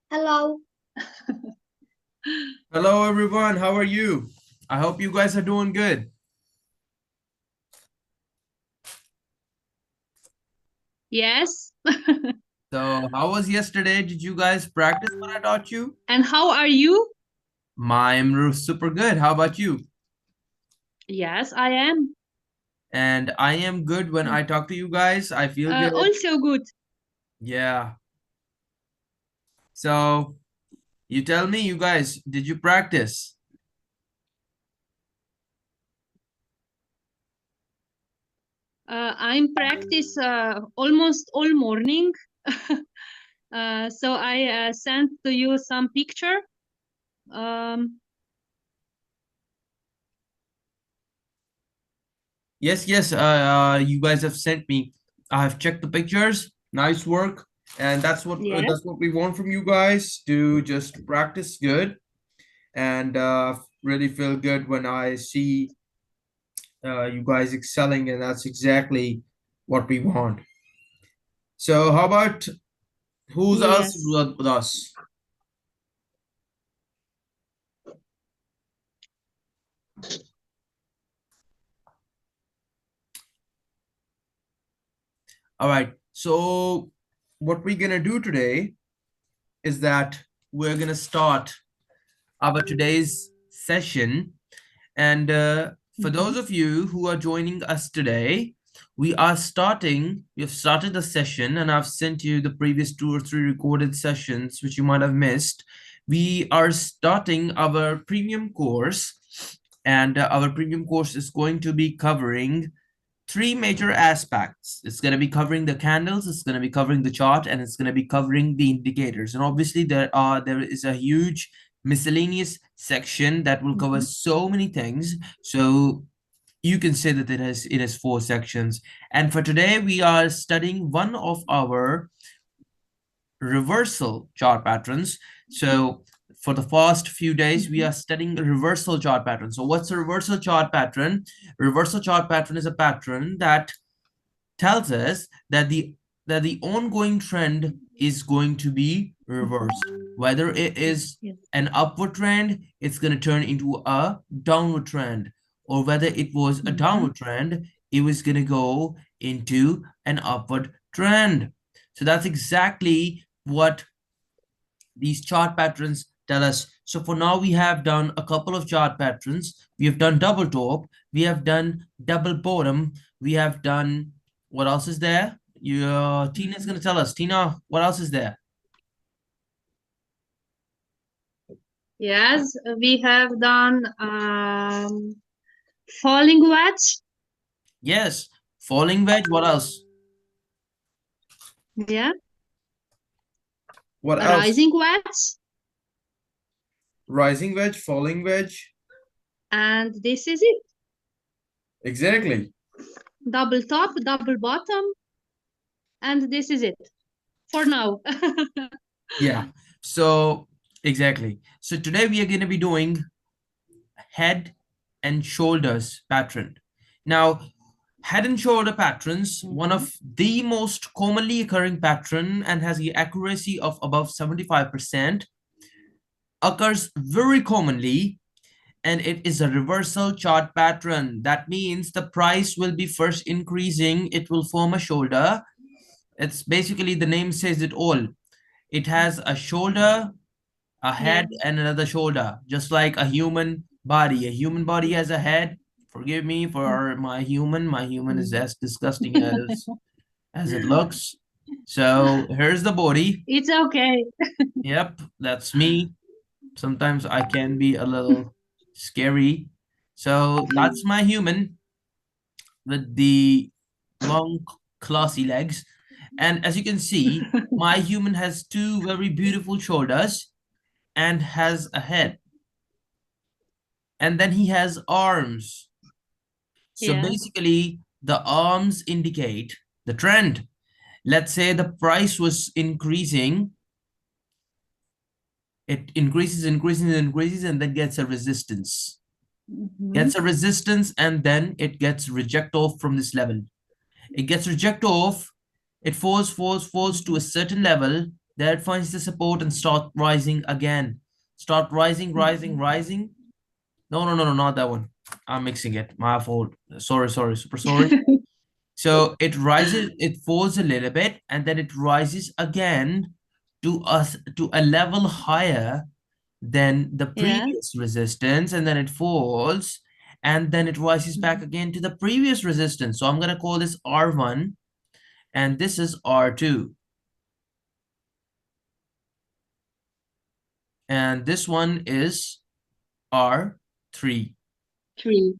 Hello. Hello, everyone. How are you? I hope you guys are doing good. Yes. So, how was yesterday? Did you guys practice what I taught you? And how are you? I'm super good. How about you? Yes, I am. And I am good when I talk to you guys. I feel good. Also good. Yeah. So, you tell me, you guys, did you practice? I'm practice almost all morning. So I sent to you some picture. Um, Yes, yes. You guys have sent me. I have checked the pictures. Nice work. And yes. that's what we want from you guys to just practice good and really feel good when I see you guys excelling, and that's exactly what we want. So, how about who's else Yes. with us? All right. So, what we're gonna do today is that we're gonna start our today's session. And for those Mhm. of you who are joining us today, we have started the session, and I've sent you the previous 2 or 3 recorded sessions, which you might have missed. We are starting our premium course, and our premium course is going to be covering 3 major aspects. It's going to be covering the candles, it's going to be covering the chart, and it's going to be covering the indicators. And obviously, there is a huge miscellaneous section that will cover Mhm. so many things. So you can say that it has 4 sections. And for today, we are studying one of our reversal chart patterns. So for the first few days, we Mhm. are studying the reversal chart pattern. So what's a reversal chart pattern? Reversal chart pattern is a pattern that tells us that the ongoing trend is going to be reversed. Whether it is Yes. an upward trend, it's going to turn into a downward trend, or whether it was a Mhm. downward trend, it was going to go into an upward trend. So that's exactly what these chart patterns tell us. So for now, we have done a couple of chart patterns. We have done double top, we have done double bottom, we have done, what else is there? Tina is going to tell us. Tina, what else is there? Yes, we have done falling wedge. Yes, falling wedge. What else? Yeah. What else? Rising wedge. Rising wedge, falling wedge. And this is it. Exactly. Double top, double bottom. And this is it for now. Yeah. So exactly. So today we are going to be doing head and shoulders pattern. Now, head and shoulder patterns, one Mhm. of the most commonly occurring pattern and has the accuracy of above 75%, occurs very commonly, and it is a reversal chart pattern. That means the price will be first increasing, it will form a shoulder. It's basically, the name says it all. It has a shoulder, a Yeah. head, and another shoulder, just like a human body. A human body has a head. Forgive me for my human. My human is Mhm. as disgusting as it looks. So here's the body. It's okay. Yep, that's me. Sometimes I can be a little scary. So that's my human with the long, classy legs. And as you can see, my human has 2 very beautiful shoulders and has a head. And then he has arms. So Yeah. basically, the arms indicate the trend. Let's say the price was increasing, it increases, increases, increases, and then gets a resistance. gets a resistance, and then it gets reject off from this level. It gets reject off, it falls to a certain level, there it finds the support and start rising again. Start rising, rising, rising. No, not that one. I'm mixing it. My fault. Sorry, super sorry. So it rises, it falls a little bit, and then it rises again to a level higher than the Yeah. previous resistance, and then it falls, and then it rises back again to the previous resistance. So I'm gonna call this R1, and this is R2. And this one is R3. 3.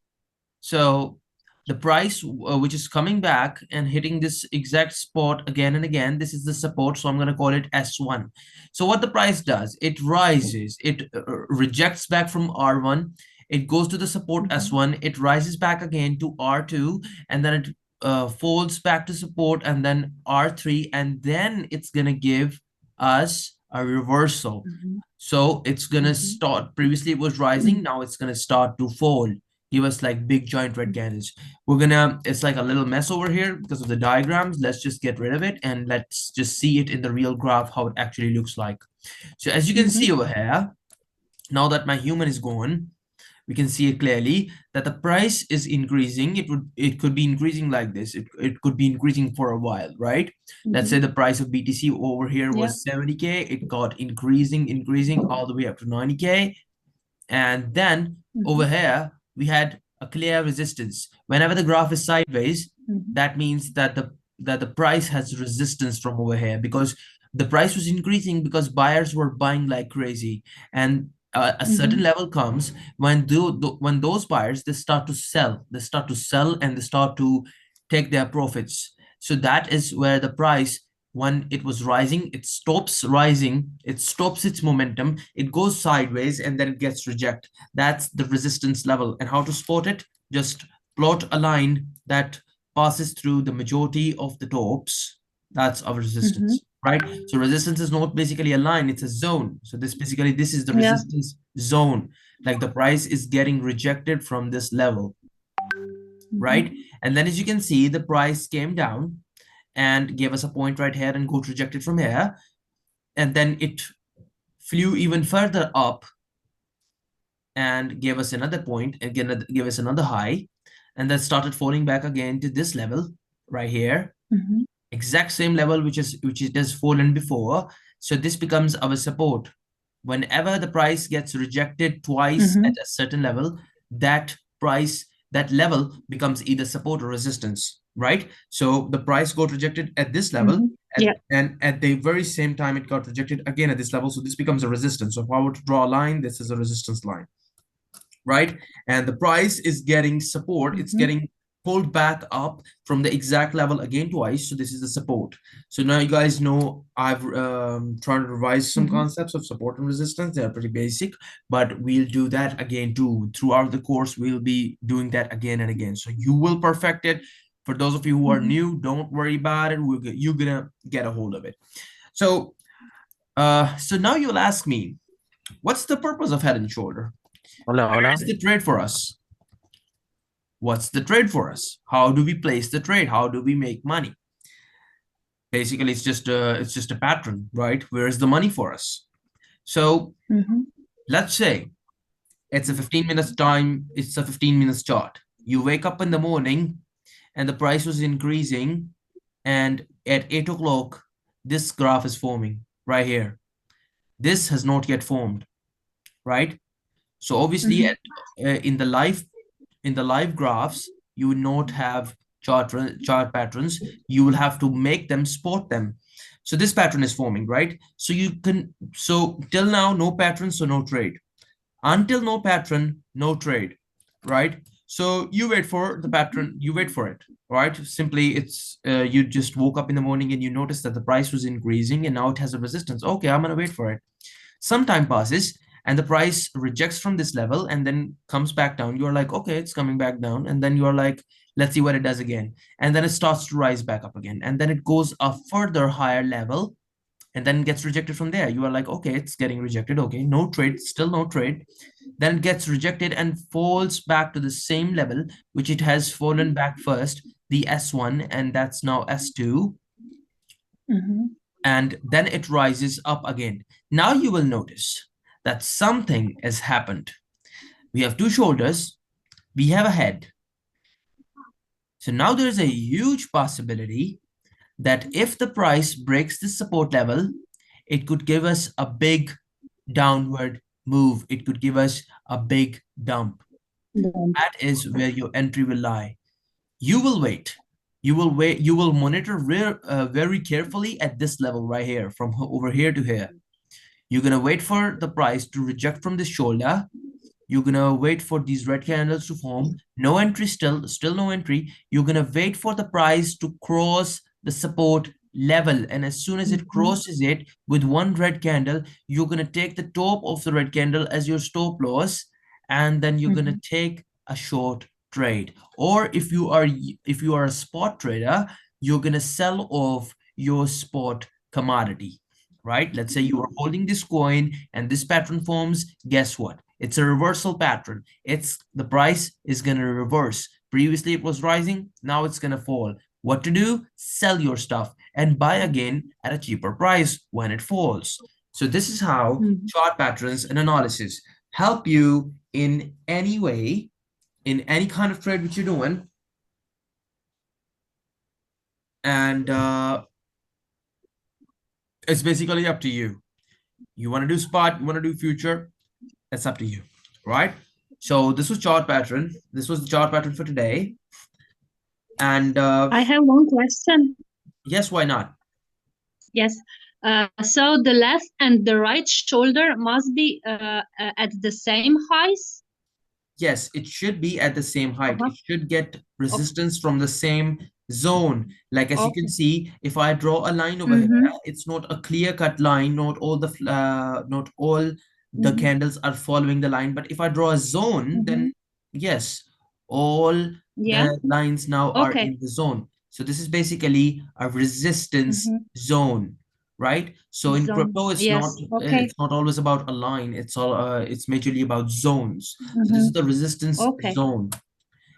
So the price which is coming back and hitting this exact spot again and again, this is the support. So I'm going to call it S1. So what the price does, it rises, it rejects back from R1, it goes to the support S1, it rises back again to R2, and then it folds back to support, and then R3, and then it's going to give us a reversal. So it's going to start, previously it was rising, now it's going to start to fall, give us like big giant red candles. It's like a little mess over here because of the diagrams. Let's just get rid of it and let's just see it in the real graph, how it actually looks like. So as you can see over here, now that my human is gone, we can see it clearly that the price is increasing. It could be increasing like this. It could be increasing for a while, right? Let's say the price of BTC over here was 70K. It got increasing all the way up to 90K. And then over here, we had a clear resistance. Whenever the graph is sideways, that means that the price has resistance from over here, because the price was increasing because buyers were buying like crazy. And a certain level comes when when those buyers, they start to sell. They start to sell and they start to take their profits. So that is where the price, when it was rising, it stops rising, it stops its momentum, it goes sideways, and then it gets reject. That's the resistance level. And how to spot it? Just plot a line that passes through the majority of the tops. That's our resistance, right? So resistance is not basically a line, it's a zone. So this is the resistance zone. Like the price is getting rejected from this level, right? And then as you can see, the price came down and gave us a point right here and got rejected from here. And then it flew even further up and gave us another point, again, gave us another high, and then started falling back again to this level right here. Exact same level which it has fallen before. So this becomes our support. Whenever the price gets rejected twice at a certain level, that level becomes either support or resistance, right? So the price got rejected at this level, and at the very same time it got rejected again at this level. So this becomes a resistance. So if I were to draw a line, this is a resistance line, right? And the price is getting support, it's getting pulled back up from the exact level again twice. So this is the support. So now you guys know I've tried to revise some concepts of support and resistance. They're pretty basic, but we'll do that again too. Throughout the course, we'll be doing that again and again. So you will perfect it. For those of you who are new, don't worry about it. You're gonna get a hold of it. So, so now you'll ask me, what's the purpose of Head and Shoulder? Hola, hola. What's the trade for us? What's the trade for us? How do we place the trade? How do we make money? Basically, it's just a pattern, right? Where's the money for us? So let's say it's a 15 minutes time, it's a 15 minutes chart. You wake up in the morning and the price was increasing, and at 8 o'clock, this graph is forming right here. This has not yet formed, right? So obviously in the live graphs, you would not have chart patterns. You will have to make them, spot them. So this pattern is forming, right? So till now, no pattern, so no trade. Until no pattern, no trade, right? So you wait for the pattern, you wait for it, right? Simply, it's you just woke up in the morning and you notice that the price was increasing and now it has a resistance. Okay, I'm gonna wait for it. Some time passes and the price rejects from this level and then comes back down. You're like, okay, it's coming back down. And then you're like, let's see what it does again. And then it starts to rise back up again. And then it goes a further higher level and then gets rejected from there. You are like, okay, it's getting rejected. Okay, no trade, still no trade. Then it gets rejected and falls back to the same level, which it has fallen back first, the S1, and that's now S2. And then it rises up again. Now you will notice that something has happened. We have two shoulders, we have a head. So now there is a huge possibility that if the price breaks this support level, it could give us a big downward move. It could give us a big dump. That is where your entry will lie. You will wait. You will wait. You will monitor very carefully at this level right here, from over here to here. You're gonna wait for the price to reject from this shoulder. You're gonna wait for these red candles to form. No entry, still no entry. You're gonna wait for the price to cross the support level. And as soon as it crosses it with one red candle, you're gonna take the top of the red candle as your stop loss, and then you're gonna take a short trade. Or if you are a spot trader, you're gonna sell off your spot commodity, right? Let's say you are holding this coin and this pattern forms. Guess what? It's a reversal pattern. It's the price is going to reverse. Previously it was rising, now it's going to fall. What to do? Sell your stuff and buy again at a cheaper price when it falls. So this is how chart patterns and analysis help you in any way, in any kind of trade which you're doing. And it's basically up to you. You want to do spot, you want to do future, that's up to you, right? So this was chart pattern. This was the chart pattern for today. And I have one question. yes, why not? Yes. So the left and the right shoulder must be at the same height? Yes, it should be at the same height. It should get resistance from the same zone. Like as you can see, if I draw a line over here, it's not a clear-cut line. Not all the candles are following the line. But if I draw a zone, then yes, all the lines now are in the zone. So this is basically a resistance zone, right? So in crypto, it's not always about a line. It's majorly about zones. So this is the resistance zone.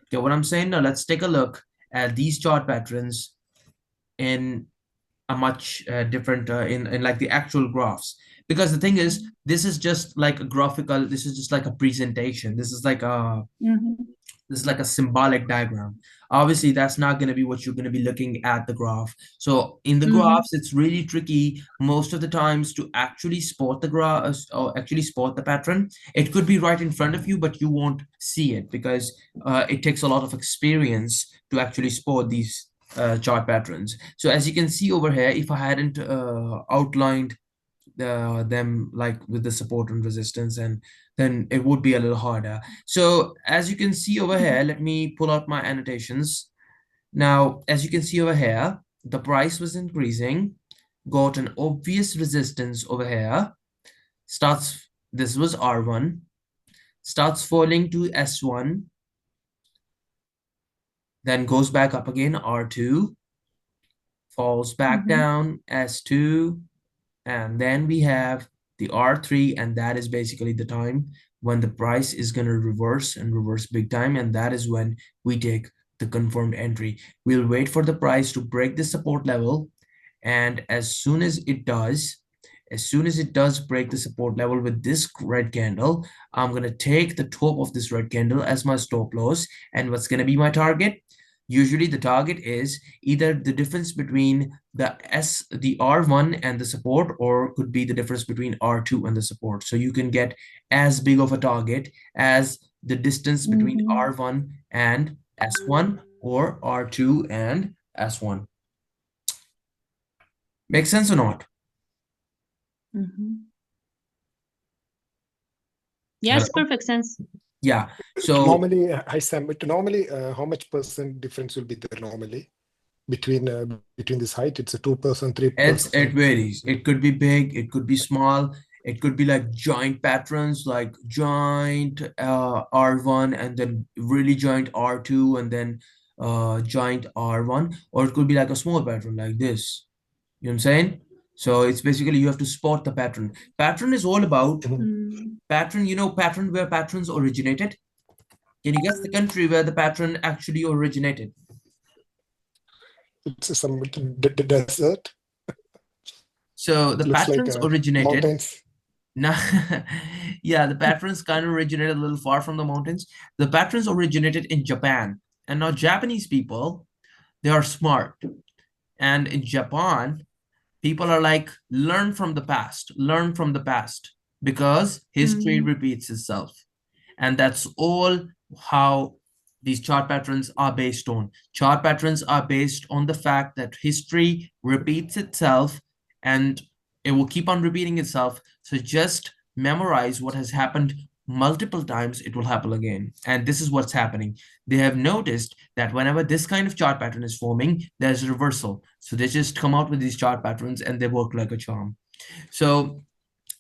Okay, what I'm saying now, let's take a look at these chart patterns in a much different in like the actual graphs, because the thing is, this is just like a graphical, this is just like a presentation, this is like a this is like a symbolic diagram. Obviously that's not going to be what you're going to be looking at the graph. So in the graphs, it's really tricky most of the times to actually spot the graph or actually spot the pattern. It could be right in front of you, but you won't see it because it takes a lot of experience to actually spot these chart patterns. So as you can see over here, if I hadn't outlined them like with the support and resistance, and then it would be a little harder. So as you can see over here, let me pull out my annotations. Now, as you can see over here, the price was increasing, got an obvious resistance over here, this was R1, starts falling to S1, then goes back up again, R2, falls back down, S2, and then we have the R3, and that is basically the time when the price is going to reverse and reverse big time, and that is when we take the confirmed entry. We'll wait for the price to break the support level, and as soon as it does break the support level with this red candle, I'm going to take the top of this red candle as my stop loss. And what's going to be my target? Usually the target is either the difference between the R1 and the support, or could be the difference between R2 and the support. So you can get as big of a target as the distance between R1 and S1 or R2 and S1. Make sense or not? Yes, perfect sense. Yeah. So normally, hi Sam, but normally, how much percent difference will be there normally between this height? It's a 2%, 3%. it varies. It could be big, it could be small, it could be like giant patterns, like giant R1 and then really giant R2 and then giant R1, or it could be like a small pattern like this. You know what I'm saying? So it's basically you have to spot the pattern. Pattern is all about Mhm. pattern, pattern where patterns originated. Can you guess the country where the pattern actually originated? It's some desert. So the Looks like patterns originated. mountains. Now, yeah, the patterns kind of originated a little far from the mountains. The patterns originated in Japan. And now Japanese people, they are smart. And in Japan, people are like, learn from the past, because history repeats itself. And that's all how these chart patterns are based on. Chart patterns are based on the fact that history repeats itself and it will keep on repeating itself. So just memorize what has happened multiple times, it will happen again. And this is what's happening. They have noticed that whenever this kind of chart pattern is forming, there's a reversal. So they just come out with these chart patterns and they work like a charm. So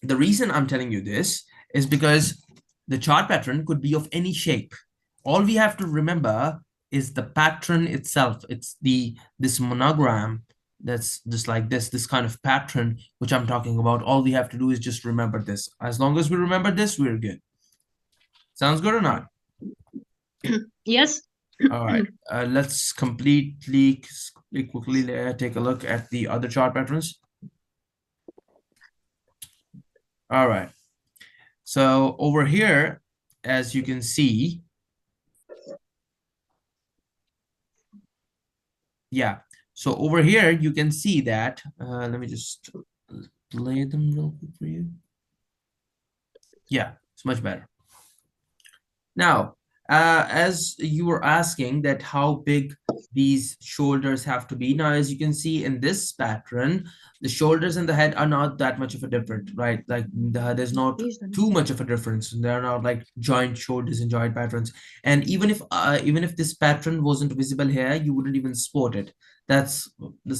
the reason I'm telling you this is because the chart pattern could be of any shape. All we have to remember is the pattern itself. It's this monogram that's just like this kind of pattern which I'm talking about. All we have to do is just remember this. As long as we remember this, we're good. Sounds good or not? Yes. All right. Let's quickly take a look at the other chart patterns. All right. So over here, as you can see, yeah. So over here, you can see that, let me just play them real quick for you. Yeah, it's much better. Now, as you were asking that how big these shoulders have to be. Now, as you can see in this pattern, the shoulders and the head are not that much of a difference, right? Like there's not too much of a difference. They're not like joint shoulders and joint patterns. And even if this pattern wasn't visible here, you wouldn't even spot it. That's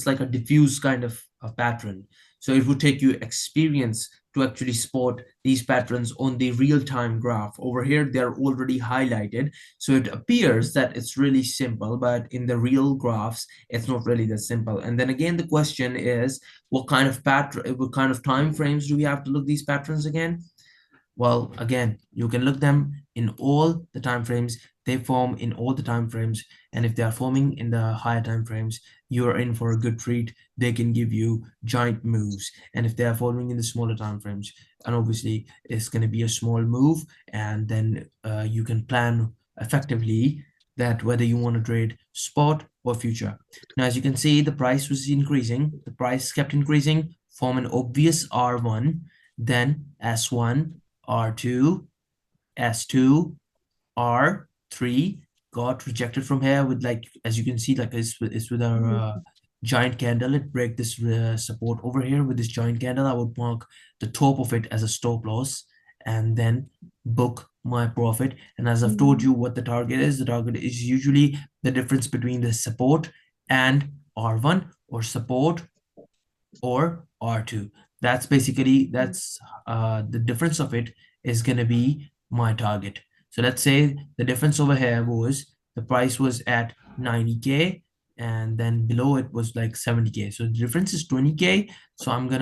like a diffuse kind of a pattern. So it would take you experience to actually spot these patterns on the real-time graph. Over here, they're already highlighted. So it appears that it's really simple, but in the real graphs, it's not really that simple. And then again, the question is, what kind of time frames do we have to look these patterns again? Well, again, you can look them in all the time frames. They form in all the time frames. And if they are forming in the higher time frames, you're in for a good treat. They can give you giant moves. And if they are forming in the smaller time frames, and obviously it's going to be a small move, and then you can plan effectively that whether you want to trade spot or future. Now, as you can see, the price was increasing. The price kept increasing from an obvious R1, then S1, R2, S2, R3 got rejected from here with, like, as you can see, like it's with our giant candle. It break this support over here with this giant candle. I would mark the top of it as a stop loss and then book my profit. And as I've told you what the target is usually the difference between the support and R1 or support or R2. That's basically the difference of it is going to be my target. So let's say the difference over here was the price was at 90K and then below it was like 70K. So the difference is 20K. So I'm going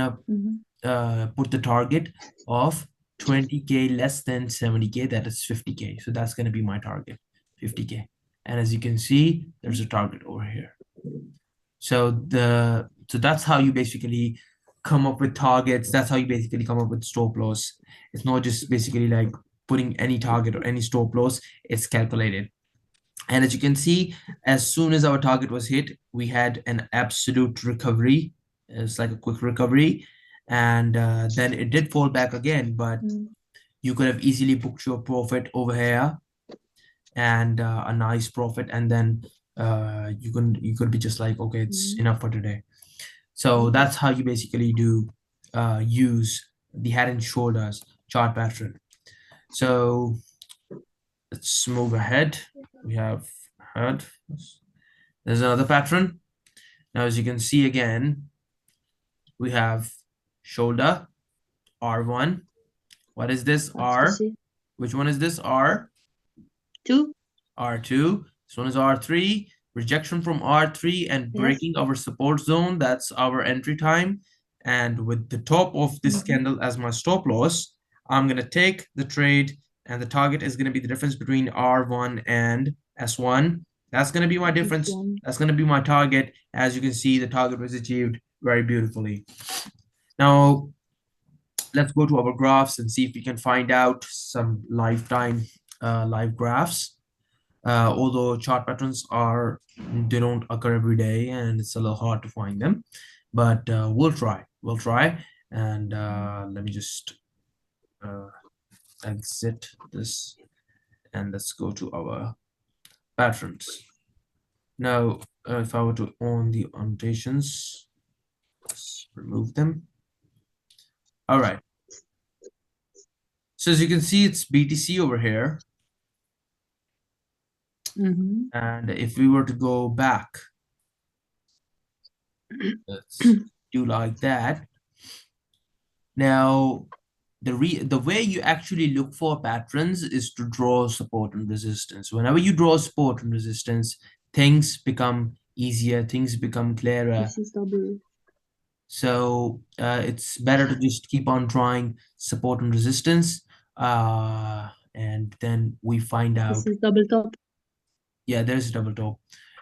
to put the target of 20K less than 70K, that is 50K. So that's going to be my target, 50K. And as you can see, there's a target over here. So that's how you basically come up with targets. That's how you basically come up with stop loss. It's not just basically like putting any target or any stop loss. It's calculated. And as you can see, as soon as our target was hit, we had an absolute recovery. It's like a quick recovery. And then it did fall back again, but you could have easily booked your profit over here and a nice profit. And then you could be just like, okay, it's enough for today. So that's how you basically do use the head and shoulders chart pattern. So let's move ahead. We have head. There's another pattern. Now, as you can see again, we have shoulder, R1. What is this? R. Which one is this? R. 2. R2. This one is R3. Rejection from R3 and breaking our support zone. That's our entry time. And with the top of this candle as my stop loss, I'm going to take the trade, and the target is going to be the difference between R1 and S1. That's going to be my difference. That's going to be my target. As you can see, the target was achieved very beautifully. Now, let's go to our graphs and see if we can find out some live graphs. Although chart patterns they don't occur every day, and it's a little hard to find them, but we'll try. And let me just exit this, and let's go to our patterns. Now, if I were to on the annotations, let's remove them. All right. So as you can see, it's BTC over here. And if we were to go back, let's do like that. Now, the way you actually look for patterns is to draw support and resistance. Whenever you draw support and resistance, things become easier, things become clearer. This is double. So it's better to just keep on drawing support and resistance, and then we find out. This is double top. Yeah, there's a double top.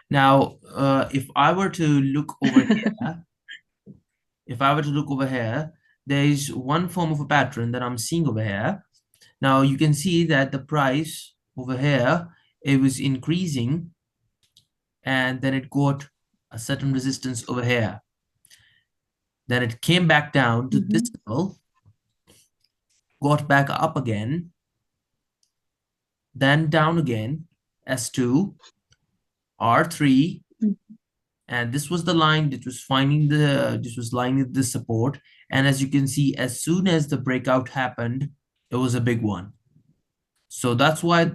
Now, if I were to look over here, there is one form of a pattern that I'm seeing over here. Now you can see that the price over here, it was increasing, and then it got a certain resistance over here. Then it came back down to this level, got back up again, then down again, S2, R3, and this was the line that was lining the support. And as you can see, as soon as the breakout happened, it was a big one. So that's why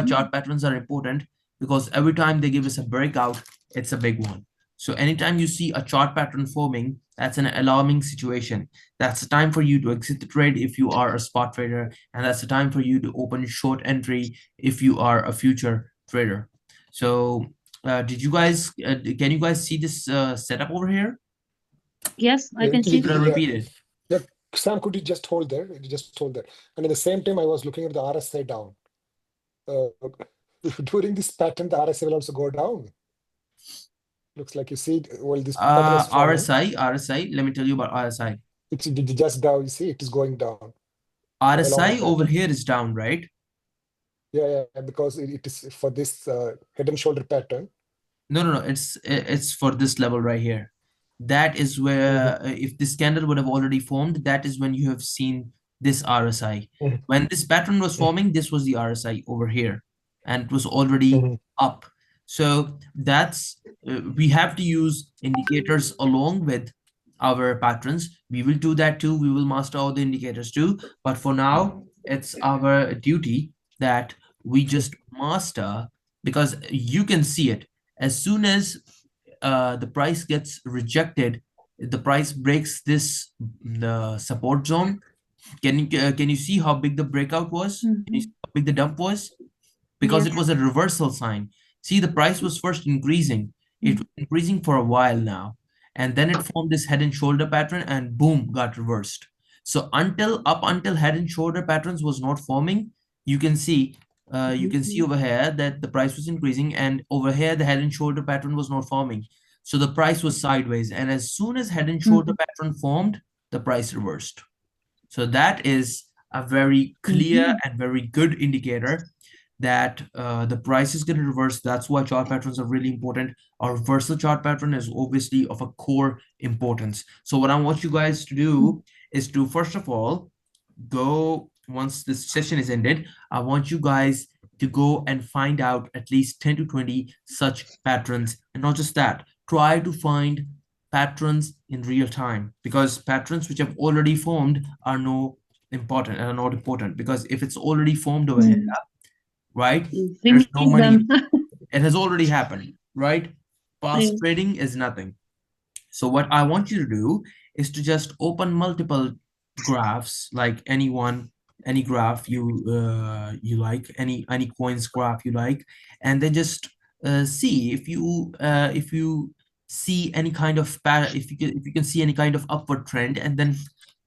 chart patterns are important, because every time they give us a breakout, it's a big one. So anytime you see a chart pattern forming, that's an alarming situation. That's the time for you to exit the trade if you are a spot trader, and that's the time for you to open short entry if you are a future trader. So can you guys see this setup over here? Yes, I can see. I'll repeat it. Yeah, Sam, could you just hold there? Just hold there. And at the same time, I was looking at the RSI down. During this pattern, the RSI will also go down. Looks like you see, well, this pattern is falling. RSI. Let me tell you about RSI. It's just down. You see, it is going down. RSI over here is down, right? Yeah, because it is for this head and shoulder pattern. No. It's for this level right here. That is where, if this candle would have already formed, that is when you have seen this RSI. When this pattern was forming, this was the RSI over here, and it was already up. So that's we have to use indicators along with our patterns. We will do that too. We will master all the indicators too. But for now, it's our duty that we just master, because you can see it. As soon as the price gets rejected, the price breaks this the support zone. Can you see how big the breakout was? Can you see how big the dump was? Because it was a reversal sign. See, the price was first increasing. It was increasing for a while now, and then it formed this head and shoulder pattern, and boom, got reversed. So up until head and shoulder patterns was not forming, you can see over here that the price was increasing, and over here the head and shoulder pattern was not forming. So the price was sideways, and as soon as head and shoulder pattern formed, the price reversed. So that is a very clear and very good indicator that the price is going to reverse. That's why chart patterns are really important. Our reversal chart pattern is obviously of a core importance. So what I want you guys to do is to, first of all, go, once this session is ended, I want you guys to go and find out at least 10 to 20 such patterns. And not just that, try to find patterns in real time, because patterns which have already formed are not important, because if it's already formed over here, right, there's no money. It has already happened, right? Past trading is nothing. So what I want you to do is to just open multiple graphs, like any graph you like, any coins graph you like, and then just see if you see any kind of if you can see any kind of upward trend, and then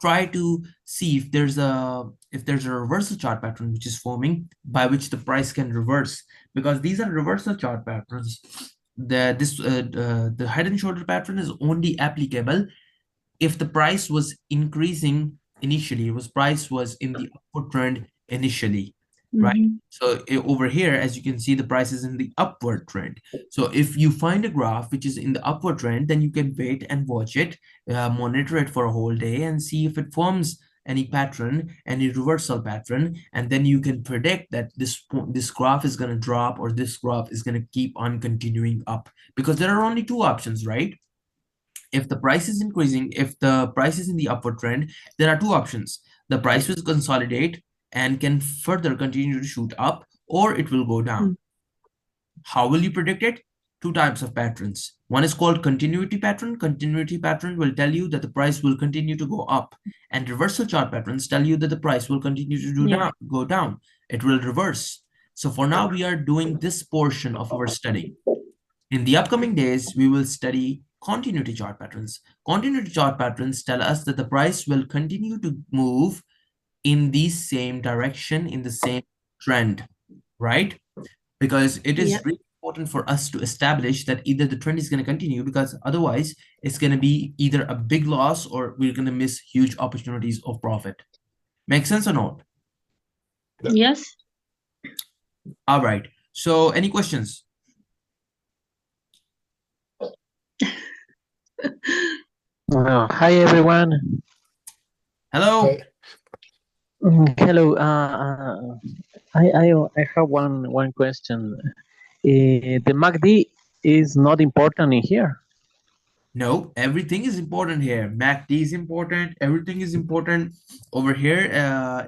try to see if there's a reversal chart pattern which is forming by which the price can reverse, because these are reversal chart patterns. The head and shoulder pattern is only applicable if the price was increasing initially, price was in the upward trend initially, right? So over here, as you can see, the price is in the upward trend. So if you find a graph which is in the upward trend, then you can wait and watch it, monitor it for a whole day and see if it forms any pattern, any reversal pattern, and then you can predict that this graph is going to drop or this graph is going to keep on continuing up, because there are only two options, right? If the price is increasing, if the price is in the upward trend, there are two options. The price will consolidate and can further continue to shoot up, or it will go down. How will you predict it? Two types of patterns. One is called continuity pattern. Continuity pattern will tell you that the price will continue to go up, and reversal chart patterns tell you that the price will continue to go down. It will reverse. So for now, we are doing this portion of our study. In the upcoming days, we will study continuity chart patterns. Continuity chart patterns tell us that the price will continue to move in the same direction, in the same trend, right? Because it is really important for us to establish that either the trend is going to continue, because otherwise it's going to be either a big loss or we're going to miss huge opportunities of profit. Make sense or not? Yes. All right. So any questions? Hi everyone. Hello. Hi. Hello. I have one question. The MACD is not important in here. No, everything is important here. MACD is important. Everything is important over here.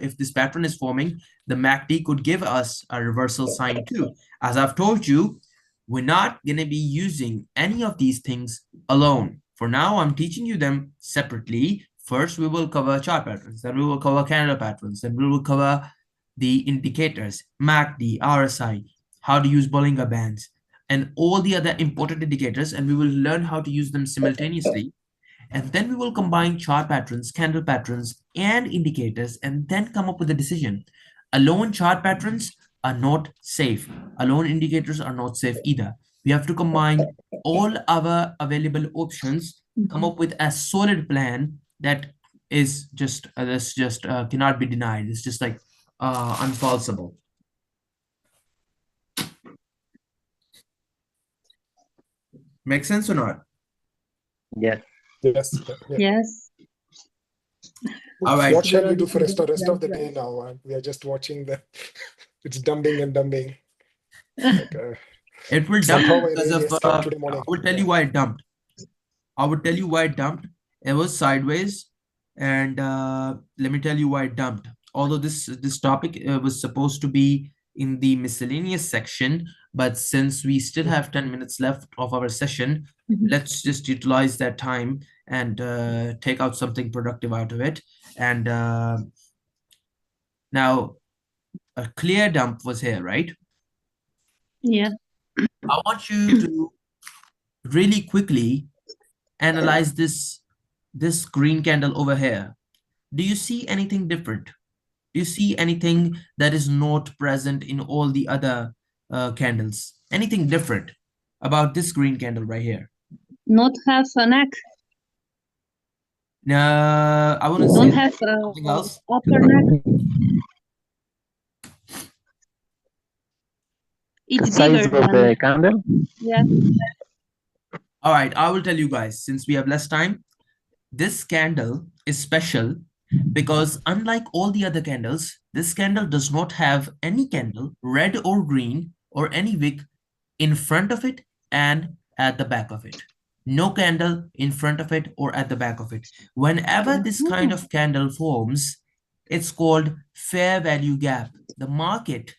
If this pattern is forming, the MACD could give us a reversal sign too. As I've told you, we're not going to be using any of these things alone. For now, I'm teaching you them separately. First, we will cover chart patterns. Then we will cover candle patterns. Then we will cover the indicators, MACD, RSI, how to use Bollinger Bands, and all the other important indicators, and we will learn how to use them simultaneously. And then we will combine chart patterns, candle patterns, and indicators, and then come up with a decision. Alone chart patterns are not safe. Alone indicators are not safe either. We have to combine all our available options, come up with a solid plan that is just cannot be denied. It's just like unfalsible. Make sense or not? Yes. Yes. Yeah. Yes. All right. What shall we do for rest of the day now? We are just watching the. It's dumping and dumping. Like, It will dump somehow I because really of. escaped today I morning. will tell you why it dumped. I would tell you why it dumped. It was sideways, and let me tell you why it dumped. Although this topic was supposed to be in the miscellaneous section, but since we still have 10 minutes left of our session, let's just utilize that time and take out something productive out of it. And now a clear dump was here, right? Yeah. I want you to really quickly analyze this green candle over here. Do you see anything different? Do you see anything that is not present in all the other candles? Anything different about this green candle right here? Not have a neck. No, I want to Don't say have something else. upper neck. It's Size bigger of than. the candle. Yeah. All right, I will tell you guys, since we have less time, this candle is special because unlike all the other candles, this candle does not have any candle, red or green, or any wick in front of it and at the back of it. No candle in front of it or at the back of it. Whenever this kind of candle forms, it's called fair value gap. The market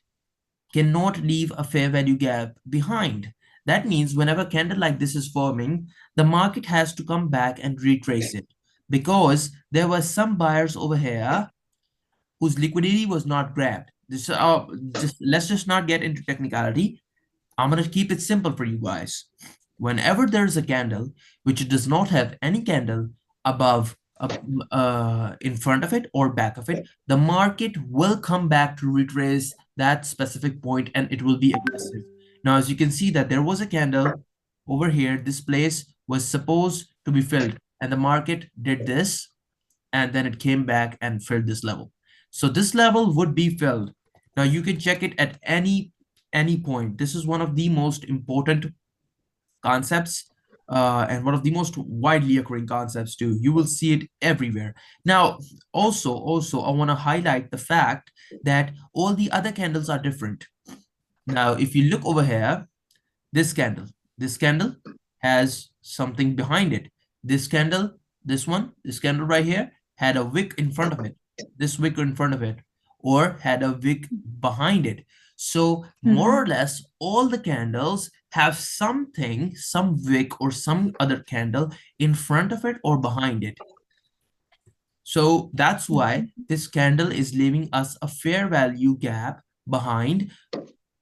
cannot leave a fair value gap behind. That means whenever a candle like this is forming, the market has to come back and retrace it, because there were some buyers over here whose liquidity was not grabbed. Let's just not get into technicality. I'm going to keep it simple for you guys. Whenever there's a candle which does not have any candle above in front of it or back of it, the market will come back to retrace that specific point and it will be aggressive. Now, as you can see that there was a candle over here, this place was supposed to be filled and the market did this and then it came back and filled this level. So this level would be filled. Now you can check it at any point. This is one of the most important concepts and one of the most widely occurring concepts too. You will see it everywhere. Now, also, I want to highlight the fact that all the other candles are different. Now, if you look over here, this candle has something behind it. This candle, this candle right here had a wick in front of it. This wick in front of it, or had a wick behind it. So more or less, all the candles have something, some wick or some other candle in front of it or behind it. So that's why this candle is leaving us a fair value gap behind,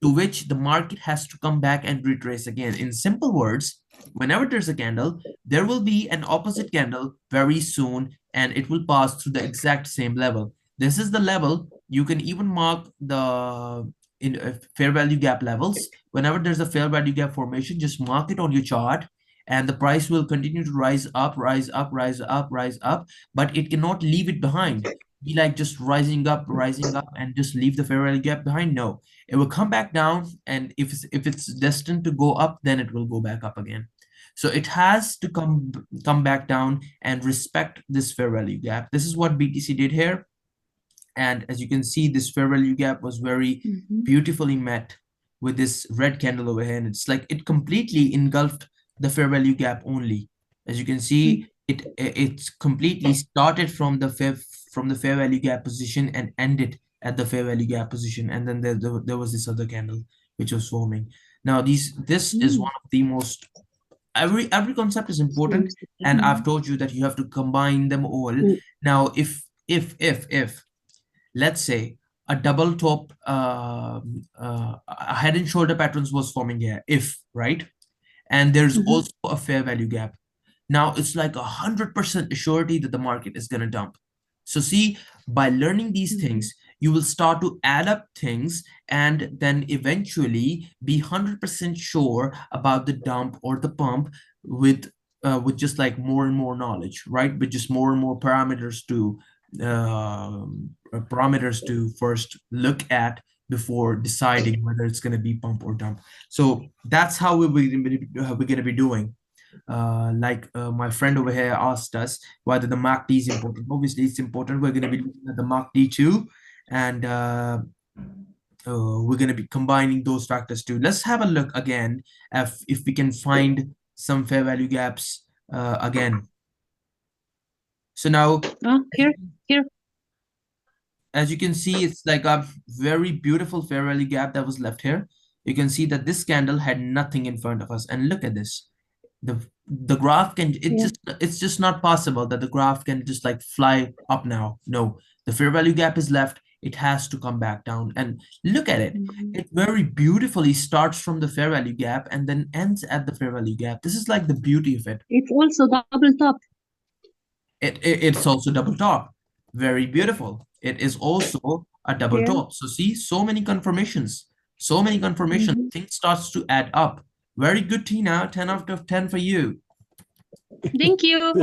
to which the market has to come back and retrace again. In simple words, whenever there's a candle, there will be an opposite candle very soon, and it will pass through the exact same level. This is the level. You can even mark the fair value gap levels. Whenever there's a fair value gap formation, just mark it on your chart, and the price will continue to rise up, rise up, rise up, rise up, but it cannot leave it behind. Be like just rising up, and just leave the fair value gap behind. No, it will come back down, and if it's destined to go up, then it will go back up again. So it has to come back down and respect this fair value gap. This is what BTC did here. And as you can see, this fair value gap was very beautifully met with this red candle over here. And it's like it completely engulfed the fair value gap only. As you can see, it's completely started from the fair value gap position and ended at the fair value gap position. And then there was this other candle which was forming. Now this is one of the most, every concept is important, and I've told you that you have to combine them all. Now if let's say a double top a head and shoulder patterns was forming here, if right, and there's also a fair value gap. Now it's like 100% surety that the market is going to dump. So see, by learning these things, you will start to add up things and then eventually be 100% sure about the dump or the pump with just like more and more knowledge, right? With just more and more parameters to first look at before deciding whether it's going to be pump or dump. So that's how we're going to be doing. My friend over here asked us whether the MACD is important. Obviously, it's important. We're going to be looking at the MACD too, and we're going to be combining those factors too. Let's have a look again if we can find some fair value gaps again. So now, here. As you can see, it's like a very beautiful fair value gap that was left here. You can see that this candle had nothing in front of us, and look at this. The graph can it's just not possible that the graph can just like fly up now. No, the fair value gap is left. It has to come back down, and look at it. It very beautifully starts from the fair value gap and then ends at the fair value gap. This is like the beauty of it. It's also double top. It's also double top. Very beautiful. It is also a double top. So see, so many confirmations. Things starts to add up. Very good, Tina. 10 out of 10 for you. Thank you.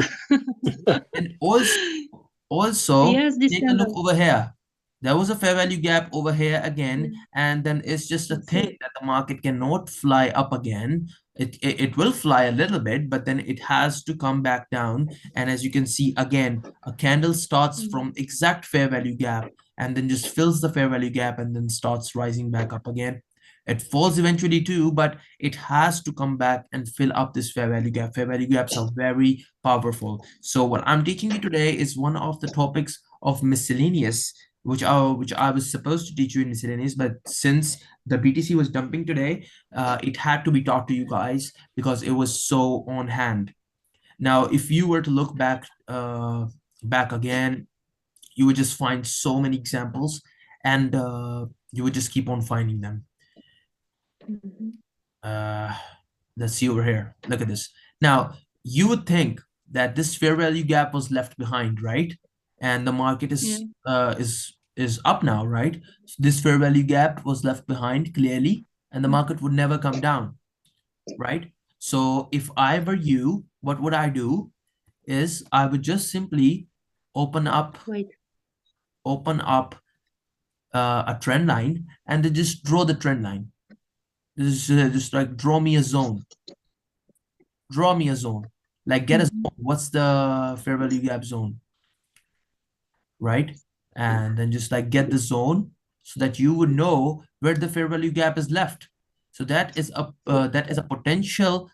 And also take a look over here. There was a fair value gap over here again, and then it's just a thing that the market cannot fly up again. It will fly a little bit, but then it has to come back down. And as you can see, again, a candle starts from exact fair value gap and then just fills the fair value gap and then starts rising back up again. It falls eventually too, but it has to come back and fill up this fair value gap. Fair value gaps are very powerful. So what I'm teaching you today is one of the topics of miscellaneous, which I was supposed to teach you in miscellaneous, but since the BTC was dumping today, it had to be taught to you guys because it was so on hand. Now, if you were to look back again, you would just find so many examples, and you would just keep on finding them. Let's see over here. Look at this. Now, you would think that this fair value gap was left behind, right? And the market is up now, right? So this fair value gap was left behind clearly, and the market would never come down, right? So if I were you, what would I do is I would just simply open up a trend line and then just draw the trend line. This is just like draw me a zone. Draw me a zone. Like get a zone. What's the fair value gap zone? Right? And then just like get the zone so that you would know where the fair value gap is left. So that is a potential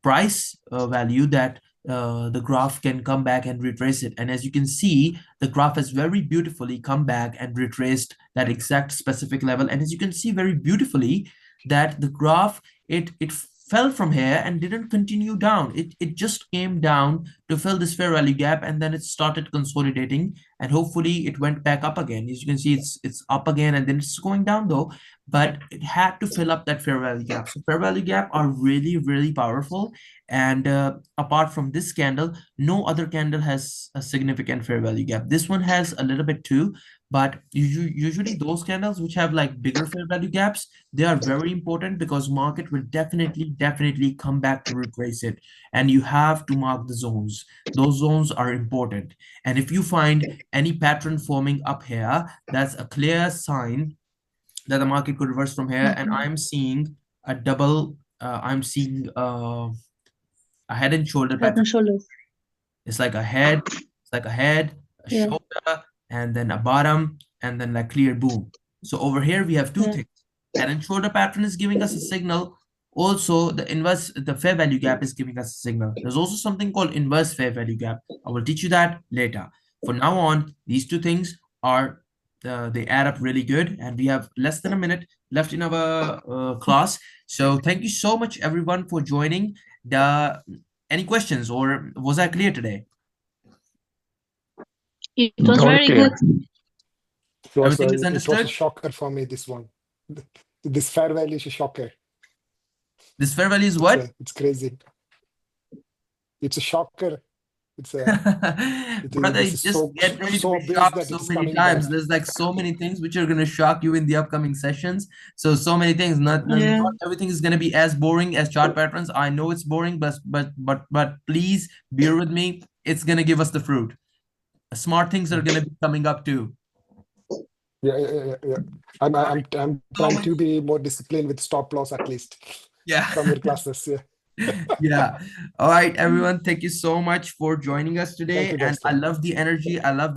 price value that the graph can come back and retrace it. And as you can see, the graph has very beautifully come back and retraced that exact specific level. And as you can see very beautifully that the graph, it fell from here and didn't continue down. It just came down to fill this fair value gap, and then it started consolidating, and hopefully it went back up again. As you can see, it's up again, and then it's going down though, but it had to fill up that fair value gap. So fair value gap are really, really powerful. And apart from this candle, no other candle has a significant fair value gap. This one has a little bit too, but usually those candles which have like bigger fair value gaps, they are very important because market will definitely come back to retrace it. And you have to mark the zones. Those zones are important. And if you find any pattern forming up here, that's a clear sign that the market could reverse from here. And I'm seeing a double, I'm seeing a head and shoulder pattern. It's like a head, a shoulder, and then a bottom, and then like clear boom. So over here we have two things. Head and shoulder pattern is giving us a signal. Also, the fair value gap is giving us a signal. There's also something called inverse fair value gap. I will teach you that later. For now on, these two things are they add up really good, and we have less than a minute left in our class. So thank you so much everyone for joining. Any questions, or was I clear today? It was very good. Everything is understood? It was a shocker for me, this one. This fair value is a shocker. This fair value is what? It's crazy. It's a shocker. Brother, just get ready to be shocked so many times. There's like so many things which are going to shock you in the upcoming sessions. So many things. Not everything is going to be as boring as chart patterns. I know it's boring, but please bear with me. It's going to give us the fruit. Smart things are going to be coming up too. Yeah. I'm trying to be more disciplined with stop loss at least. Yeah. From your classes. Yeah. All right, everyone. Thank you so much for joining us today. And I love the energy. I love the